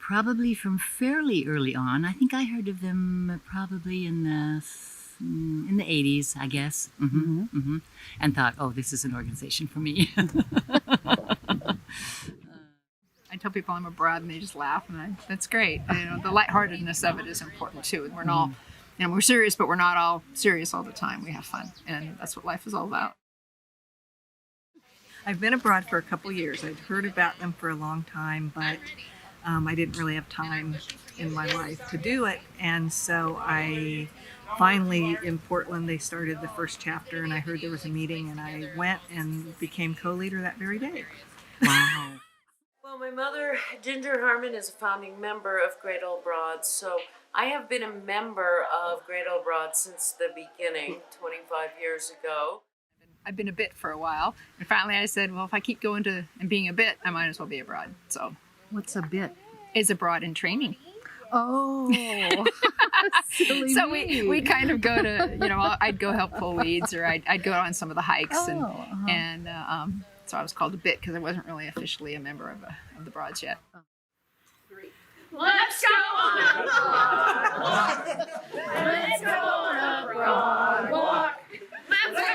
probably from fairly early on. I think I heard of them probably in the 80s, I guess, and thought, oh, this is an organization for me. I tell people I'm abroad, and they just laugh, and that's great. The lightheartedness of it is important too. And we're all, we're serious, but we're not all serious all the time. We have fun, and that's what life is all about. I've been abroad for a couple years. I'd heard about them for a long time, but I didn't really have time in my life to do it. And so I finally, in Portland, they started the first chapter, and I heard there was a meeting, and I went and became co-leader that very day. Wow. Well, my mother, Ginger Harmon, is a founding member of Great Old Broad, so I have been a member of Great Old Broad since the beginning, 25 years ago. I've been a bit for a while, and finally I said, well, if I keep going to and being a bit, I might as well be a broad. So, What's a bit? Is a broad in training. Oh, silly So me. we kind of go to, I'd go help pull weeds, or I'd go on some of the hikes, and so I was called a bit because I wasn't really officially a member of the broads yet. Let's go on a broad walk. Let's go on a broad walk. Let's go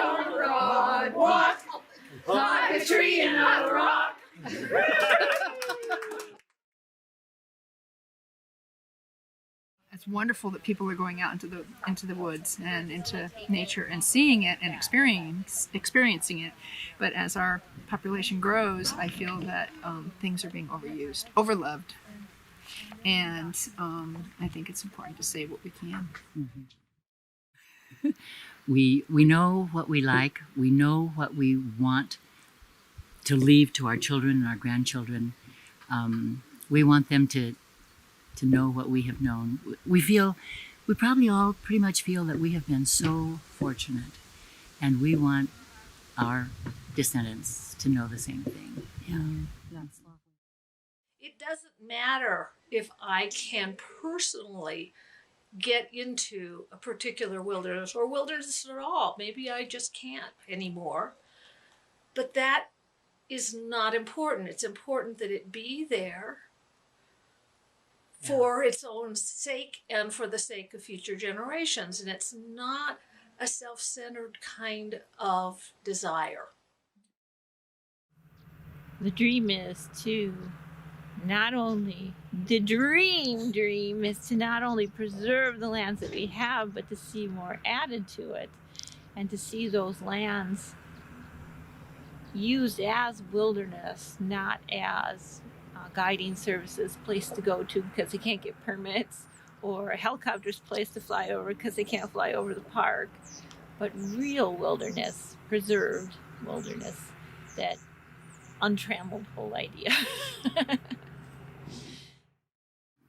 on a broad walk. Like a tree and not a rock. It's wonderful that people are going out into the woods and into nature and seeing it and experiencing it. But as our population grows, I feel that things are being overused, overloved, and I think it's important to save what we can. Mm-hmm. We know what we like. We know what we want to leave to our children and our grandchildren. We want them to know what we have known. We probably all pretty much feel that we have been so fortunate, and we want our descendants to know the same thing. Yeah, that's lovely. It doesn't matter if I can personally get into a particular wilderness or wilderness at all. Maybe I just can't anymore. But that is not important. It's important that it be there for its own sake and for the sake of future generations. And it's not a self-centered kind of desire. The dream is to not only, the dream is to not only preserve the lands that we have, but to see more added to it, and to see those lands used as wilderness, not as guiding services, place to go to because they can't get permits, or a helicopter's place to fly over because they can't fly over the park, but real wilderness, preserved wilderness, that untrammeled whole idea.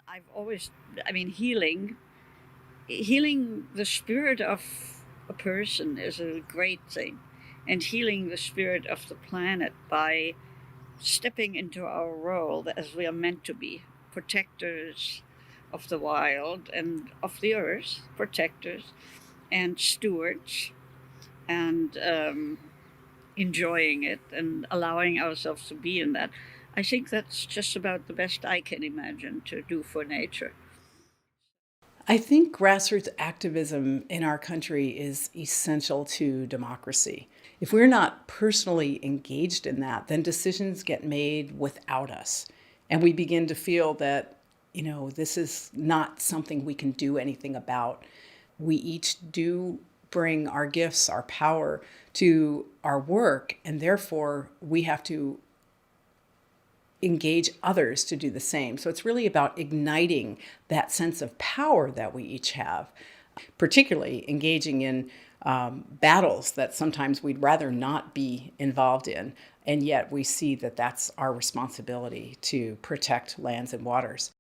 I've always, healing the spirit of a person is a great thing, and healing the spirit of the planet by stepping into our role as we are meant to be, protectors of the wild and of the earth, protectors and stewards, and enjoying it and allowing ourselves to be in that. I think that's just about the best I can imagine to do for nature. I think grassroots activism in our country is essential to democracy. If we're not personally engaged in that, then decisions get made without us. And we begin to feel that, this is not something we can do anything about. We each do bring our gifts, our power to our work, and therefore we have to engage others to do the same. So it's really about igniting that sense of power that we each have, particularly engaging in battles that sometimes we'd rather not be involved in. And yet we see that that's our responsibility to protect lands and waters.